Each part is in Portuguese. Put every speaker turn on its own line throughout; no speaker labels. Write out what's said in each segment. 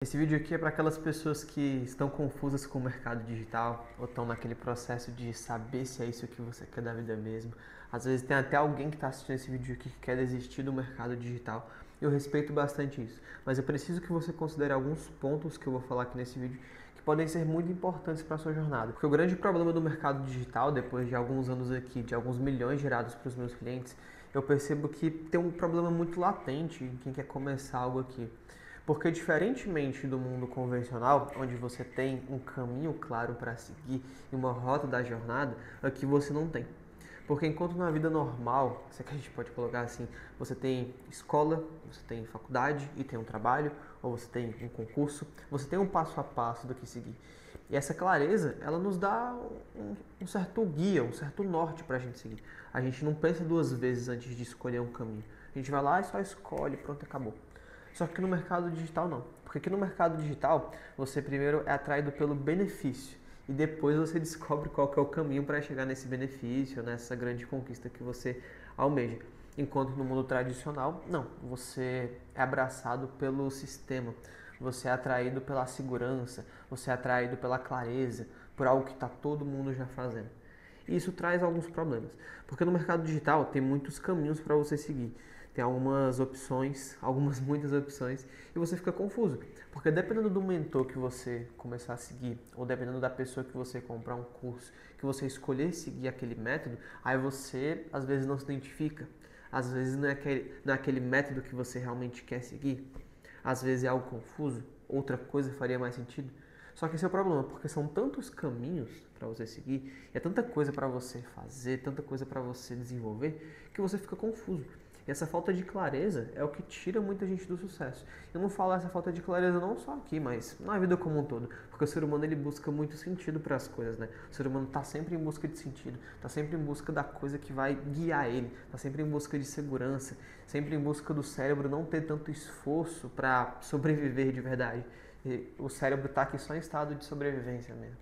Esse vídeo aqui é para aquelas pessoas que estão confusas com o mercado digital ou estão naquele processo de saber se é isso que você quer da vida mesmo. Às vezes tem até alguém que está assistindo esse vídeo aqui que quer desistir do mercado digital. Eu respeito bastante isso, mas eu preciso que você considere alguns pontos que eu vou falar aqui nesse vídeo que podem ser muito importantes para a sua jornada. Porque o grande problema do mercado digital, depois de alguns anos aqui, de alguns milhões gerados para os meus clientes, eu percebo que tem um problema muito latente em quem quer começar algo aqui. Porque diferentemente do mundo convencional, onde você tem um caminho claro para seguir e uma rota da jornada, aqui você não tem. Porque enquanto na vida normal, se é que a gente pode colocar assim, você tem escola, você tem faculdade e tem um trabalho, ou você tem um concurso, você tem um passo a passo do que seguir. E essa clareza, ela nos dá um certo guia, um certo norte para a gente seguir. A gente não pensa duas vezes antes de escolher um caminho. A gente vai lá e só escolhe, pronto, acabou. Só que no mercado digital não. Porque aqui no mercado digital, você primeiro é atraído pelo benefício e depois você descobre qual que é o caminho para chegar nesse benefício, nessa grande conquista que você almeja. Enquanto no mundo tradicional, não. Você é abraçado pelo sistema, você é atraído pela segurança, você é atraído pela clareza, por algo que está todo mundo já fazendo. E isso traz alguns problemas, porque no mercado digital tem muitos caminhos para você seguir. Tem algumas opções, algumas muitas opções, e você fica confuso. Porque dependendo do mentor que você começar a seguir, ou dependendo da pessoa que você comprar um curso, que você escolher seguir aquele método, aí você às vezes não se identifica. Às vezes não é aquele método que você realmente quer seguir. Às vezes é algo confuso, outra coisa faria mais sentido. Só que esse é o problema, porque são tantos caminhos para você seguir, é tanta coisa para você fazer, tanta coisa para você desenvolver, que você fica confuso. E essa falta de clareza é o que tira muita gente do sucesso. Eu não falo essa falta de clareza não só aqui, mas na vida como um todo. Porque o ser humano ele busca muito sentido para as coisas, né? O ser humano está sempre em busca de sentido, está sempre em busca da coisa que vai guiar ele, está sempre em busca de segurança, sempre em busca do cérebro não ter tanto esforço para sobreviver de verdade. E o cérebro está aqui só em estado de sobrevivência mesmo.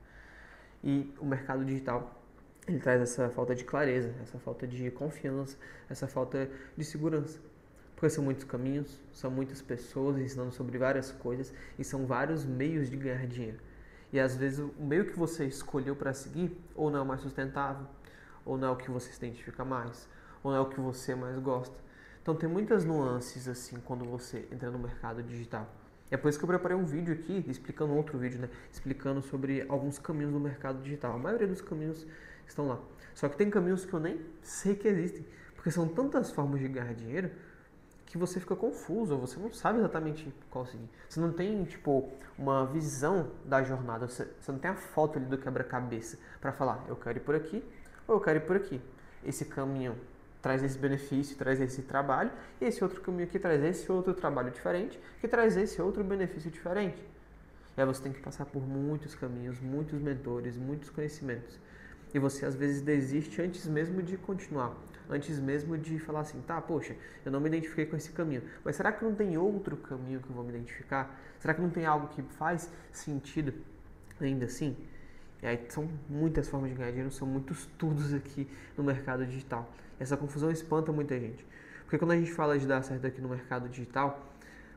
E o mercado digital ele traz essa falta de clareza, essa falta de confiança, essa falta de segurança. Porque são muitos caminhos, são muitas pessoas ensinando sobre várias coisas e são vários meios de ganhar dinheiro. E às vezes o meio que você escolheu para seguir ou não é o mais sustentável, ou não é o que você se identifica mais, ou não é o que você mais gosta. Então tem muitas nuances assim quando você entra no mercado digital. É por isso que eu preparei um vídeo aqui, explicando outro vídeo, né? Explicando sobre alguns caminhos do mercado digital. A maioria dos caminhos estão lá. Só que tem caminhos que eu nem sei que existem, porque são tantas formas de ganhar dinheiro que você fica confuso, ou você não sabe exatamente qual seguir. Você não tem, tipo, uma visão da jornada, você não tem a foto ali do quebra-cabeça para falar, eu quero ir por aqui ou eu quero ir por aqui. Esse caminho traz esse benefício, traz esse trabalho, e esse outro caminho aqui traz esse outro trabalho diferente, que traz esse outro benefício diferente. E aí você tem que passar por muitos caminhos, muitos mentores, muitos conhecimentos. E você às vezes desiste antes mesmo de continuar, antes mesmo de falar assim, tá, poxa, eu não me identifiquei com esse caminho, mas será que não tem outro caminho que eu vou me identificar? Será que não tem algo que faz sentido ainda assim? E aí são muitas formas de ganhar dinheiro, são muitos estudos aqui no mercado digital. Essa confusão espanta muita gente. Porque quando a gente fala de dar certo aqui no mercado digital,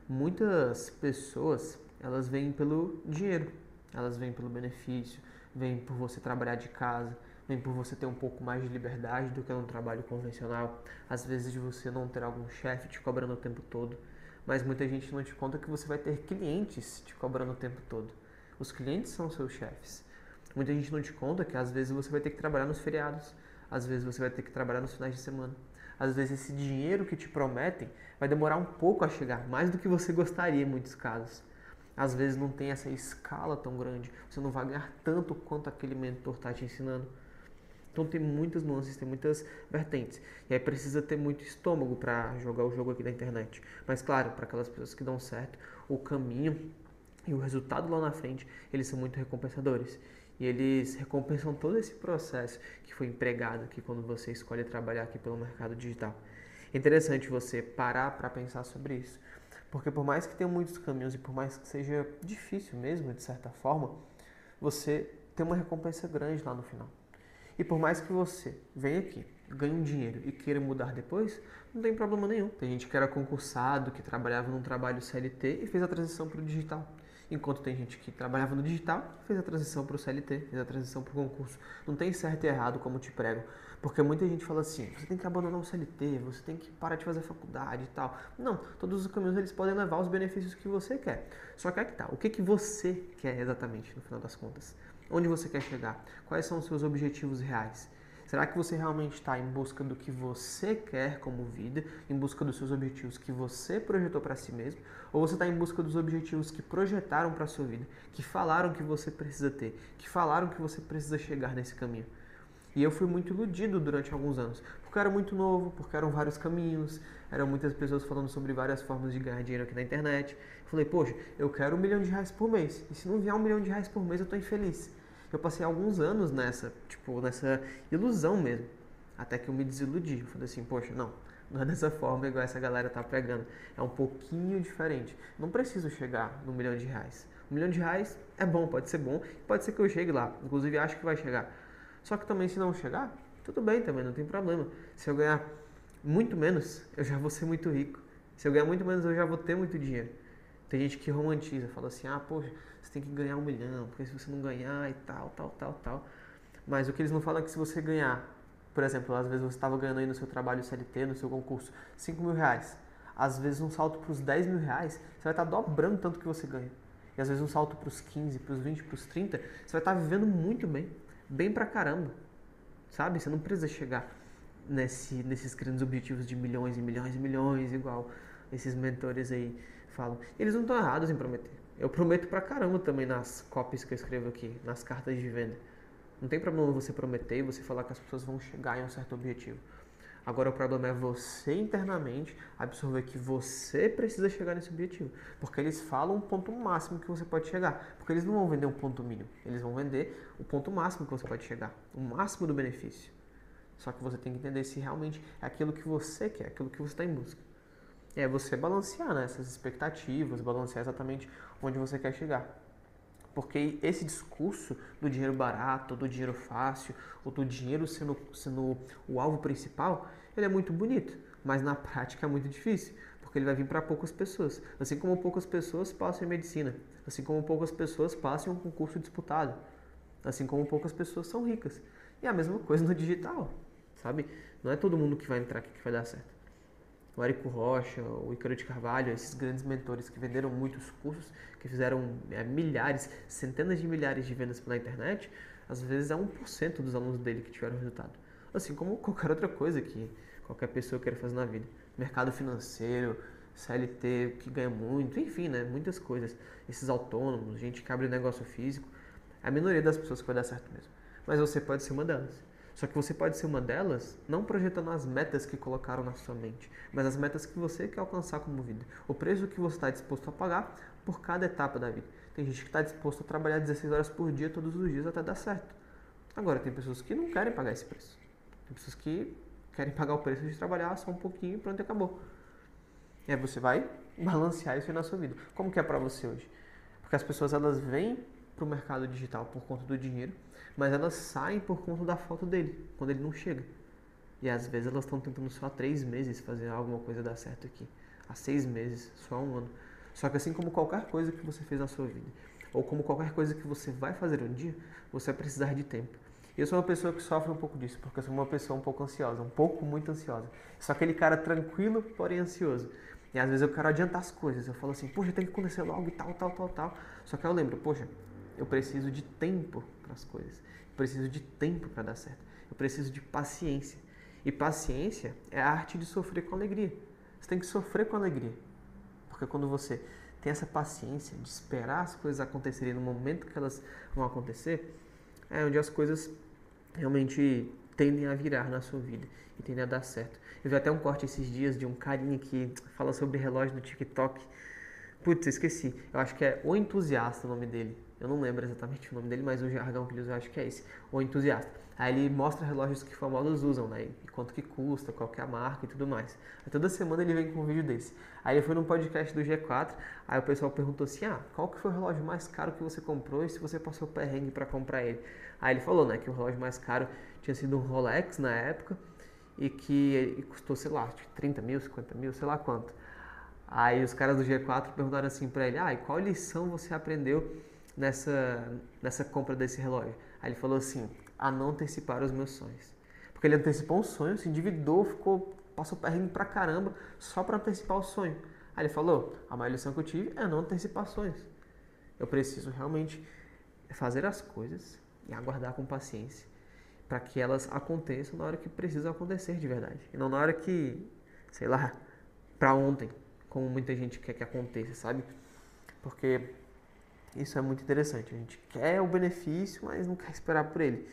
muitas pessoas, elas vêm pelo dinheiro, elas vêm pelo benefício, vêm por você trabalhar de casa, vem por você ter um pouco mais de liberdade do que no trabalho convencional, às vezes de você não ter algum chefe te cobrando o tempo todo, mas muita gente não te conta que você vai ter clientes te cobrando o tempo todo. Os clientes são seus chefes. Muita gente não te conta que às vezes você vai ter que trabalhar nos feriados, às vezes você vai ter que trabalhar nos finais de semana. Às vezes esse dinheiro que te prometem vai demorar um pouco a chegar, mais do que você gostaria em muitos casos. Às vezes não tem essa escala tão grande, você não vai ganhar tanto quanto aquele mentor está te ensinando. Então tem muitas nuances, tem muitas vertentes. E aí precisa ter muito estômago para jogar o jogo aqui da internet. Mas claro, para aquelas pessoas que dão certo, o caminho e o resultado lá na frente, eles são muito recompensadores. E eles recompensam todo esse processo que foi empregado aqui quando você escolhe trabalhar aqui pelo mercado digital. É interessante você parar para pensar sobre isso. Porque por mais que tenha muitos caminhos e por mais que seja difícil mesmo, de certa forma, você tem uma recompensa grande lá no final. E por mais que você venha aqui, ganhe um dinheiro e queira mudar depois, não tem problema nenhum. Tem gente que era concursado, que trabalhava num trabalho CLT e fez a transição para o digital. Enquanto tem gente que trabalhava no digital, fez a transição para o CLT, fez a transição para o concurso. Não tem certo e errado como te pregam. Porque muita gente fala assim, você tem que abandonar o CLT, você tem que parar de fazer faculdade e tal. Não, todos os caminhos eles podem levar os benefícios que você quer. Só que aqui tá, o que, que você quer exatamente no final das contas? Onde você quer chegar? Quais são os seus objetivos reais? Será que você realmente está em busca do que você quer como vida, em busca dos seus objetivos que você projetou para si mesmo, ou você está em busca dos objetivos que projetaram para a sua vida, que falaram que você precisa ter, que falaram que você precisa chegar nesse caminho? E eu fui muito iludido durante alguns anos, porque eu era muito novo, porque eram vários caminhos, eram muitas pessoas falando sobre várias formas de ganhar dinheiro aqui na internet. Eu falei, poxa, eu quero R$ 1 milhão por mês, e se não vier R$ 1 milhão por mês eu estou infeliz. Eu passei alguns anos nessa ilusão mesmo, até que eu me desiludi. Eu falei assim, poxa, não é dessa forma igual essa galera tá pregando, é um pouquinho diferente. Não preciso chegar no R$ 1 milhão. R$ 1 milhão é bom, pode ser que eu chegue lá, inclusive acho que vai chegar. Só que também se não chegar, tudo bem também, não tem problema. Se eu ganhar muito menos, eu já vou ser muito rico. Se eu ganhar muito menos, eu já vou ter muito dinheiro. Tem gente que romantiza, fala assim, poxa, você tem que ganhar 1 milhão, porque se você não ganhar e tal. Mas o que eles não falam é que se você ganhar, por exemplo, às vezes você estava ganhando aí no seu trabalho CLT, no seu concurso, R$ 5 mil. Às vezes um salto para os R$ 10 mil, você vai estar dobrando tanto que você ganha. E às vezes um salto para os 15, para os 20, para os 30, você vai estar vivendo muito bem. Bem pra caramba. Sabe? Você não precisa chegar nesses grandes objetivos de milhões e milhões e milhões, igual esses mentores aí falam. Eles não estão errados em prometer. Eu prometo pra caramba também nas copies que eu escrevo aqui, nas cartas de venda. Não tem problema você prometer e você falar que as pessoas vão chegar em um certo objetivo. Agora o problema é você internamente absorver que você precisa chegar nesse objetivo. Porque eles falam um ponto máximo que você pode chegar. Porque eles não vão vender um ponto mínimo. Eles vão vender o ponto máximo que você pode chegar. O máximo do benefício. Só que você tem que entender se realmente é aquilo que você quer, aquilo que você está em busca. É você balancear, né, essas expectativas, balancear exatamente onde você quer chegar. Porque esse discurso do dinheiro barato, do dinheiro fácil, ou do dinheiro sendo o alvo principal, ele é muito bonito, mas na prática é muito difícil, porque ele vai vir para poucas pessoas. Assim como poucas pessoas passam em medicina, assim como poucas pessoas passam em um concurso disputado, assim como poucas pessoas são ricas. E a mesma coisa no digital, sabe? Não é todo mundo que vai entrar aqui que vai dar certo. O Érico Rocha, o Ícaro de Carvalho, esses grandes mentores que venderam muitos cursos, que fizeram milhares, centenas de milhares de vendas pela internet, às vezes é 1% dos alunos dele que tiveram resultado. Assim como qualquer outra coisa que qualquer pessoa queira fazer na vida. Mercado financeiro, CLT, que ganha muito, enfim, né? Muitas coisas. Esses autônomos, gente que abre negócio físico, é a minoria das pessoas que vai dar certo mesmo. Mas você pode ser uma delas. Só que você pode ser uma delas não projetando as metas que colocaram na sua mente, mas as metas que você quer alcançar como vida. O preço que você está disposto a pagar por cada etapa da vida. Tem gente que está disposto a trabalhar 16 horas por dia, todos os dias, até dar certo. Agora, tem pessoas que não querem pagar esse preço. Tem pessoas que querem pagar o preço de trabalhar só um pouquinho e pronto, e acabou. E aí você vai balancear isso aí na sua vida. Como que é para você hoje? Porque as pessoas, elas vêm para o mercado digital por conta do dinheiro, mas elas saem por conta da falta dele, quando ele não chega. E às vezes elas estão tentando só há 3 meses fazer alguma coisa dar certo aqui. Há 6 meses, só há 1 ano. Só que assim como qualquer coisa que você fez na sua vida, ou como qualquer coisa que você vai fazer um dia, você vai precisar de tempo. E eu sou uma pessoa que sofre um pouco disso, porque eu sou uma pessoa um pouco ansiosa, muito ansiosa. Sou aquele cara tranquilo, porém ansioso. E às vezes eu quero adiantar as coisas. Eu falo assim, poxa, tem que acontecer logo e tal. Só que eu lembro, poxa, eu preciso de tempo para as coisas. Eu preciso de tempo para dar certo. Eu preciso de paciência. E paciência é a arte de sofrer com alegria. Você tem que sofrer com alegria. Porque quando você tem essa paciência de esperar as coisas acontecerem no momento que elas vão acontecer, é onde as coisas realmente tendem a virar na sua vida e tendem a dar certo. Eu vi até um corte esses dias de um carinha que fala sobre relógio no TikTok. Putz, eu esqueci. Eu acho que é O Entusiasta o nome dele. Eu não lembro exatamente o nome dele, mas o jargão que ele usa eu acho que é esse. O Entusiasta. Aí ele mostra relógios que famosos usam, né? E quanto que custa, qual que é a marca e tudo mais. Aí toda semana ele vem com um vídeo desse. Aí ele foi num podcast do G4, aí o pessoal perguntou assim, qual que foi o relógio mais caro que você comprou e se você passou perrengue pra comprar ele? Aí ele falou, né, que o relógio mais caro tinha sido um Rolex na época e que ele custou, sei lá, 30 mil, 50 mil, sei lá quanto. Aí os caras do G4 perguntaram assim pra ele, e qual lição você aprendeu nessa compra desse relógio? Aí ele falou assim, a não antecipar os meus sonhos. Porque ele antecipou um sonho, se endividou, passou perrengue pra caramba só pra antecipar o sonho. Aí ele falou, a maior lição que eu tive é não antecipar sonhos. Eu preciso realmente fazer as coisas e aguardar com paciência para que elas aconteçam na hora que precisam acontecer de verdade. E não na hora que, sei lá, para ontem, como muita gente quer que aconteça, sabe? Porque isso é muito interessante. A gente quer o benefício, mas não quer esperar por ele.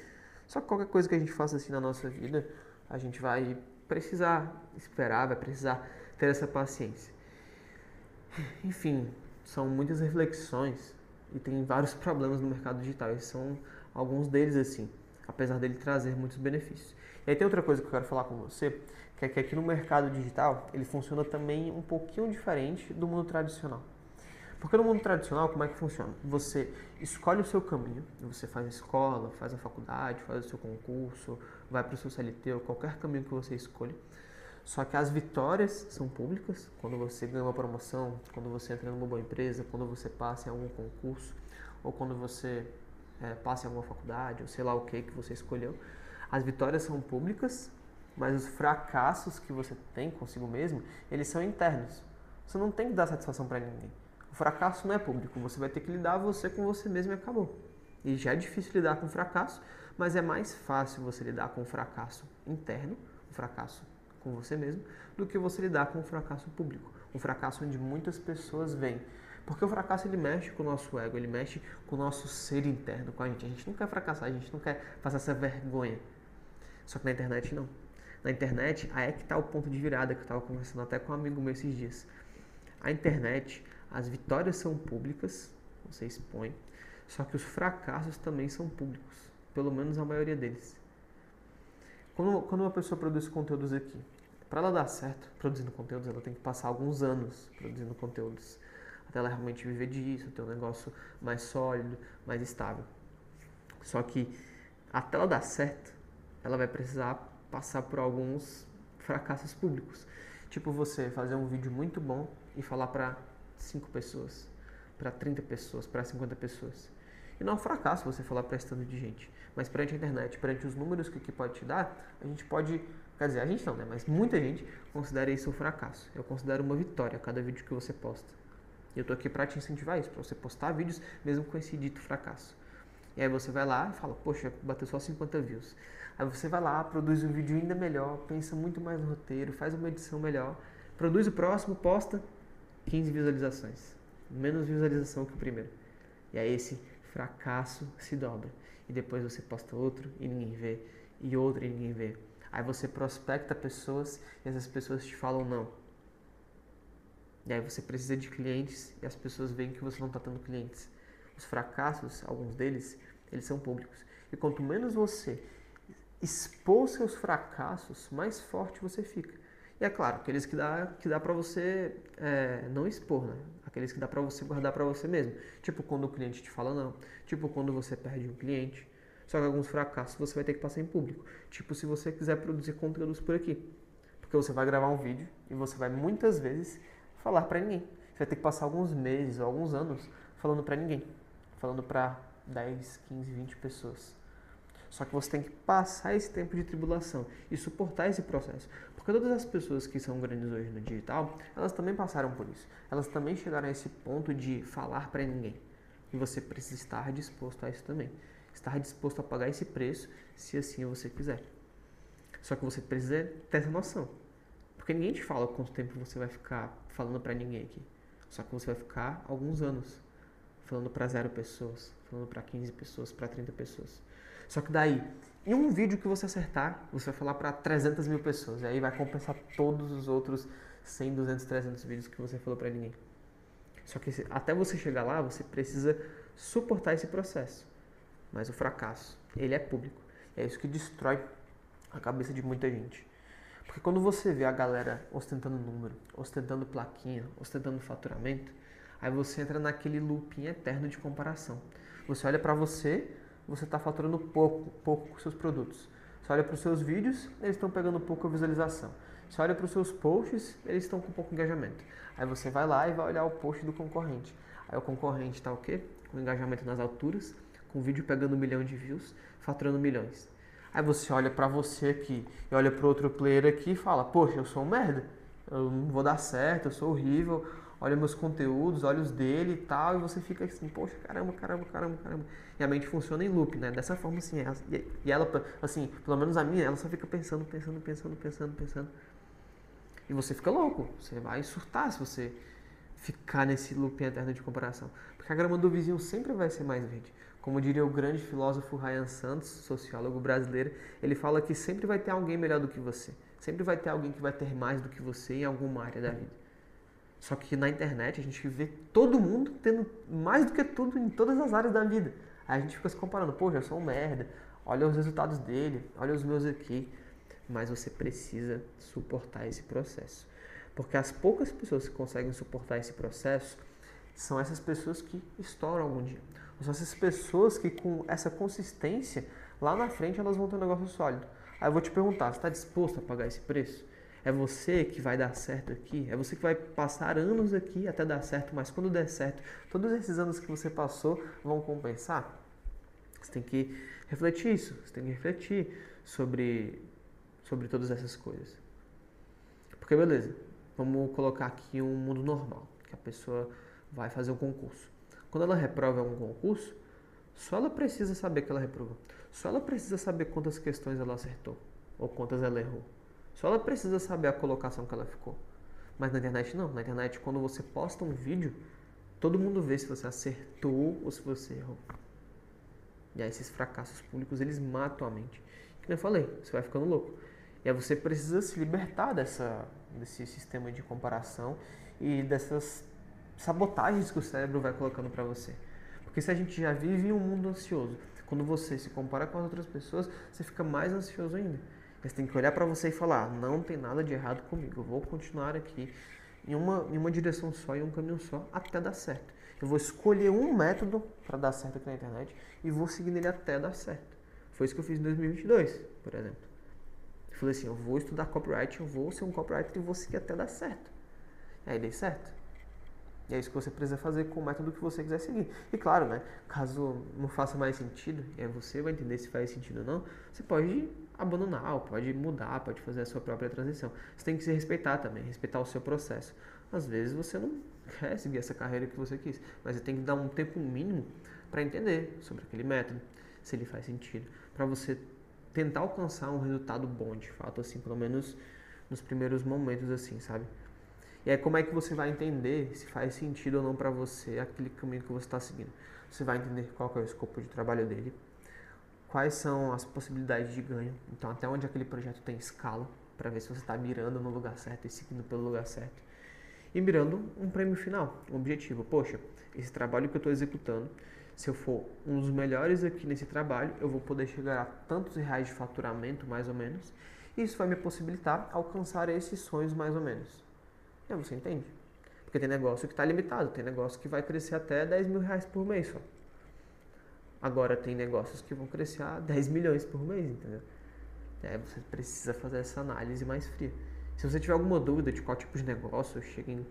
Só que qualquer coisa que a gente faça assim na nossa vida, a gente vai precisar esperar, vai precisar ter essa paciência. Enfim, são muitas reflexões e tem vários problemas no mercado digital. Esses são alguns deles, assim, apesar dele trazer muitos benefícios. E aí tem outra coisa que eu quero falar com você, que é que aqui no mercado digital, ele funciona também um pouquinho diferente do mundo tradicional. Porque no mundo tradicional, como é que funciona? Você escolhe o seu caminho, você faz a escola, faz a faculdade, faz o seu concurso, vai para o seu CLT ou qualquer caminho que você escolha. Só que as vitórias são públicas, quando você ganha uma promoção, quando você entra numa boa empresa, quando você passa em algum concurso, ou quando você passa em alguma faculdade, ou sei lá o que você escolheu. As vitórias são públicas, mas os fracassos que você tem consigo mesmo, eles são internos. Você não tem que dar satisfação para ninguém. O fracasso não é público, você vai ter que lidar você com você mesmo e acabou. E já é difícil lidar com fracasso, mas é mais fácil você lidar com o fracasso interno, o fracasso com você mesmo, do que você lidar com o fracasso público. Um fracasso onde muitas pessoas veem. Porque o fracasso ele mexe com o nosso ego, ele mexe com o nosso ser interno, com a gente. A gente não quer fracassar, a gente não quer passar essa vergonha. Só que na internet não. Na internet, aí é que está o ponto de virada que eu estava conversando até com um amigo meu esses dias. A internet, as vitórias são públicas, você expõe, só que os fracassos também são públicos, pelo menos a maioria deles. Quando uma pessoa produz conteúdos aqui, para ela dar certo produzindo conteúdos, ela tem que passar alguns anos produzindo conteúdos, até ela realmente viver disso, ter um negócio mais sólido, mais estável. Só que até ela dar certo, ela vai precisar passar por alguns fracassos públicos. Tipo você fazer um vídeo muito bom e falar para 5 pessoas, para 30 pessoas, para 50 pessoas. E não é um fracasso você falar para esse tanto de gente. Mas perante a internet, perante os números que pode te dar, a gente pode... Quer dizer, a gente não, né? Mas muita gente considera isso um fracasso. Eu considero uma vitória a cada vídeo que você posta. E eu tô aqui para te incentivar isso, para você postar vídeos mesmo com esse dito fracasso. E aí você vai lá e fala, poxa, bateu só 50 views. Aí você vai lá, produz um vídeo ainda melhor, pensa muito mais no roteiro, faz uma edição melhor, produz o próximo, posta, 15 visualizações. Menos visualização que o primeiro. E aí esse fracasso se dobra. E depois você posta outro e ninguém vê. E outro e ninguém vê. Aí você prospecta pessoas e essas pessoas te falam não. E aí você precisa de clientes e as pessoas veem que você não está tendo clientes. Os fracassos, alguns deles, eles são públicos. E quanto menos você expor seus fracassos, mais forte você fica. E é claro, aqueles que dá pra você não expor, né? Aqueles que dá pra você guardar pra você mesmo. Tipo quando o cliente te fala não. Tipo quando você perde um cliente. Só que alguns fracassos você vai ter que passar em público. Tipo se você quiser produzir conteúdos por aqui. Porque você vai gravar um vídeo e você vai muitas vezes falar pra ninguém. Você vai ter que passar alguns meses ou alguns anos falando pra ninguém. Falando pra 10, 15, 20 pessoas. Só que você tem que passar esse tempo de tribulação e suportar esse processo. Porque todas as pessoas que são grandes hoje no digital, elas também passaram por isso. Elas também chegaram a esse ponto de falar para ninguém. E você precisa estar disposto a isso também. Estar disposto a pagar esse preço, se assim você quiser. Só que você precisa ter essa noção. Porque ninguém te fala quanto tempo você vai ficar falando para ninguém aqui. Só que você vai ficar alguns anos falando para 0 pessoas, falando para 15 pessoas, para 30 pessoas. Só que daí, em um vídeo que você acertar, você vai falar para 300 mil pessoas. E aí vai compensar todos os outros 100, 200, 300 vídeos que você falou para ninguém. Só que até você chegar lá, você precisa suportar esse processo. Mas o fracasso, ele é público. É isso que destrói a cabeça de muita gente. Porque quando você vê a galera ostentando número, ostentando plaquinha, ostentando faturamento, aí você entra naquele looping eterno de comparação. Você olha para você está faturando pouco com seus produtos. Você olha para os seus vídeos, eles estão pegando pouca visualização. Você olha para os seus posts, eles estão com pouco engajamento. Aí você vai lá e vai olhar o post do concorrente. Aí o concorrente está o quê? Com engajamento nas alturas, com vídeo pegando 1 milhão de views, faturando milhões. Aí você olha pra você aqui e olha pro outro player aqui e fala, poxa, eu sou um merda, eu não vou dar certo, eu sou horrível, olha meus conteúdos, olha os dele e tal, e você fica assim, poxa, caramba. E a mente funciona em loop, né? Dessa forma assim, e ela, assim, pelo menos a minha, ela só fica pensando. E você fica louco, você vai surtar se você ficar nesse loop eterno de comparação. Porque a grama do vizinho sempre vai ser mais verde. Como diria o grande filósofo Ryan Santos, sociólogo brasileiro, ele fala que sempre vai ter alguém melhor do que você. Sempre vai ter alguém que vai ter mais do que você em alguma área da vida. Só que na internet a gente vê todo mundo tendo mais do que tudo em todas as áreas da vida. Aí a gente fica se comparando, poxa, eu sou um merda, olha os resultados dele, olha os meus aqui. Mas você precisa suportar esse processo. Porque as poucas pessoas que conseguem suportar esse processo são essas pessoas que estouram algum dia. São essas pessoas que com essa consistência, lá na frente elas vão ter um negócio sólido. Aí eu vou te perguntar, você está disposto a pagar esse preço? É você que vai dar certo aqui? É você que vai passar anos aqui até dar certo, mas quando der certo, todos esses anos que você passou vão compensar? Você tem que refletir isso, você tem que refletir sobre todas essas coisas. Porque beleza, vamos colocar aqui um mundo normal, que a pessoa vai fazer um concurso. Quando ela reprova um concurso, só ela precisa saber que ela reprovou. Só ela precisa saber quantas questões ela acertou ou quantas ela errou. Só ela precisa saber a colocação que ela ficou. Mas na internet não. Na internet, quando você posta um vídeo, todo mundo vê se você acertou ou se você errou. E aí esses fracassos públicos, eles matam a mente. Como eu falei, você vai ficando louco. E aí você precisa se libertar desse sistema de comparação e dessas sabotagens que o cérebro vai colocando para você. Porque se a gente já vive em um mundo ansioso, quando você se compara com as outras pessoas, você fica mais ansioso ainda. Você tem que olhar para você e falar, não tem nada de errado comigo, eu vou continuar aqui em uma direção só, em um caminho só, até dar certo. Eu vou escolher um método para dar certo aqui na internet e vou seguir nele até dar certo. Foi isso que eu fiz em 2022, por exemplo. Eu falei assim, eu vou estudar copyright, eu vou ser um copywriter e vou seguir até dar certo. E aí dei certo. E é isso que você precisa fazer com o método que você quiser seguir. E claro, né, caso não faça mais sentido, e aí você vai entender se faz sentido ou não, você pode abandonar, ou pode mudar, pode fazer a sua própria transição. Você tem que se respeitar também, respeitar o seu processo. Às vezes você não quer seguir essa carreira que você quis, mas você tem que dar um tempo mínimo para entender sobre aquele método, se ele faz sentido, para você tentar alcançar um resultado bom, de fato, assim, pelo menos nos primeiros momentos, assim, sabe? E aí como é que você vai entender se faz sentido ou não para você aquele caminho que você está seguindo? Você vai entender qual que é o escopo de trabalho dele, quais são as possibilidades de ganho, então até onde aquele projeto tem escala, para ver se você está mirando no lugar certo e seguindo pelo lugar certo. E mirando um prêmio final, um objetivo. Poxa, esse trabalho que eu estou executando, se eu for um dos melhores aqui nesse trabalho, eu vou poder chegar a tantos reais de faturamento, mais ou menos, e isso vai me possibilitar alcançar esses sonhos, mais ou menos. E aí você entende? Porque tem negócio que está limitado, tem negócio que vai crescer até 10 mil reais por mês só. Agora tem negócios que vão crescer a 10 milhões por mês, entendeu? E aí você precisa fazer essa análise mais fria. Se você tiver alguma dúvida de qual tipo de negócio chega em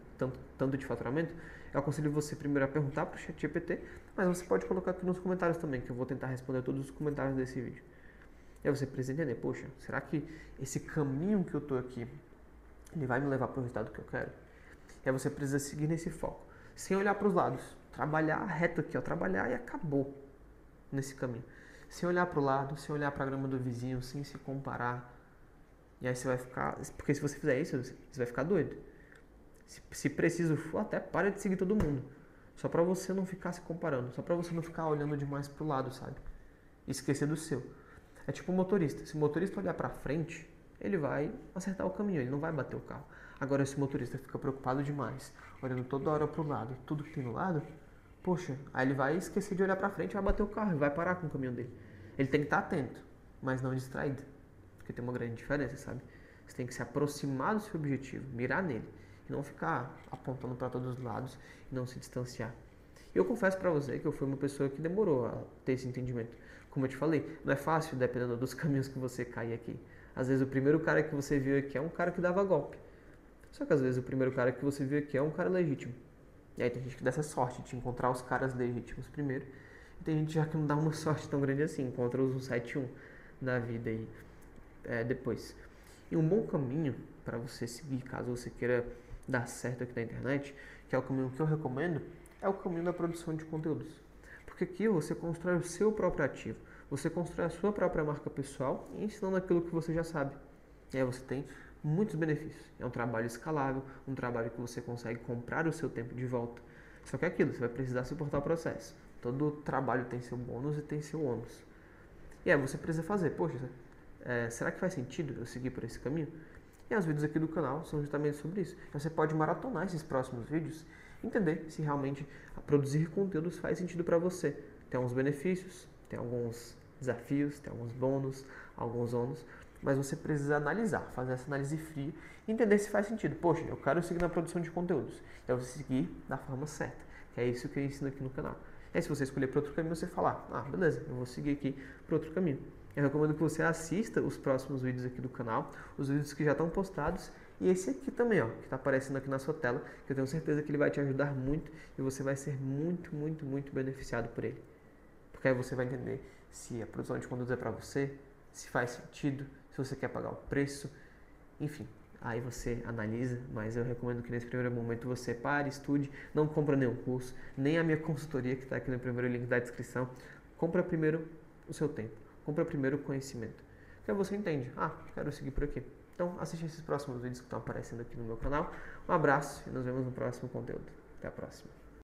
tanto de faturamento, eu aconselho você primeiro a perguntar para o ChatGPT, mas você pode colocar aqui nos comentários também, que eu vou tentar responder todos os comentários desse vídeo. E aí você precisa entender, poxa, será que esse caminho que eu estou aqui, ele vai me levar para o resultado que eu quero? E aí você precisa seguir nesse foco, sem olhar para os lados, trabalhar reto aqui, ó, trabalhar e acabou nesse caminho. Sem olhar para o lado, sem olhar para a grama do vizinho, sem se comparar. E aí você vai ficar... Porque se você fizer isso, você vai ficar doido. Se preciso for, até para de seguir todo mundo. Só para você não ficar se comparando. Só para você não ficar olhando demais pro lado, sabe? E esquecer do seu. É tipo um motorista. Se o motorista olhar para frente, ele vai acertar o caminho, ele não vai bater o carro. Agora, se o motorista fica preocupado demais, olhando toda hora pro lado, tudo que tem no lado, poxa, aí ele vai esquecer de olhar para frente, vai bater o carro e vai parar com o caminho dele. Ele tem que estar atento, mas não distraído. Porque tem uma grande diferença, sabe? Você tem que se aproximar do seu objetivo, mirar nele, e não ficar apontando para todos os lados e não se distanciar. E eu confesso para você que eu fui uma pessoa que demorou a ter esse entendimento. Como eu te falei, não é fácil dependendo dos caminhos que você cair aqui. Às vezes o primeiro cara que você viu aqui é um cara que dava golpe. Só que às vezes o primeiro cara que você viu aqui é um cara legítimo. E aí tem gente que dá essa sorte de encontrar os caras legítimos primeiro. E tem gente já que não dá uma sorte tão grande assim, encontra os 171 da vida aí depois. E um bom caminho para você seguir, caso você queira dar certo aqui na internet, que é o caminho que eu recomendo, é o caminho da produção de conteúdos. Porque aqui você constrói o seu próprio ativo, você constrói a sua própria marca pessoal e ensinando aquilo que você já sabe. E aí você tem muitos benefícios. É um trabalho escalável, um trabalho que você consegue comprar o seu tempo de volta. Só que é aquilo, você vai precisar suportar o processo. Todo trabalho tem seu bônus e tem seu ônus. E aí você precisa fazer, poxa, será que faz sentido eu seguir por esse caminho? E os vídeos aqui do canal são justamente sobre isso. Então você pode maratonar esses próximos vídeos e entender se realmente produzir conteúdos faz sentido para você. Tem alguns benefícios, tem alguns desafios, tem alguns bônus, alguns ônus, mas você precisa analisar, fazer essa análise fria e entender se faz sentido. Poxa, eu quero seguir na produção de conteúdos. Então você seguir da forma certa, que é isso que eu ensino aqui no canal. E aí se você escolher para outro caminho, você falar, beleza, eu vou seguir aqui para outro caminho. Eu recomendo que você assista os próximos vídeos aqui do canal, os vídeos que já estão postados e esse aqui também, ó, que está aparecendo aqui na sua tela, que eu tenho certeza que ele vai te ajudar muito e você vai ser muito, muito, muito beneficiado por ele. Porque aí você vai entender se a produção de conteúdo é para você, se faz sentido, se você quer pagar o preço, enfim. Aí você analisa, mas eu recomendo que nesse primeiro momento você pare, estude, não compra nenhum curso, nem a minha consultoria que está aqui no primeiro link da descrição. Compra primeiro o seu tempo, compra primeiro o conhecimento. Que aí você entende, quero seguir por aqui. Então assiste esses próximos vídeos que estão aparecendo aqui no meu canal. Um abraço e nos vemos no próximo conteúdo. Até a próxima.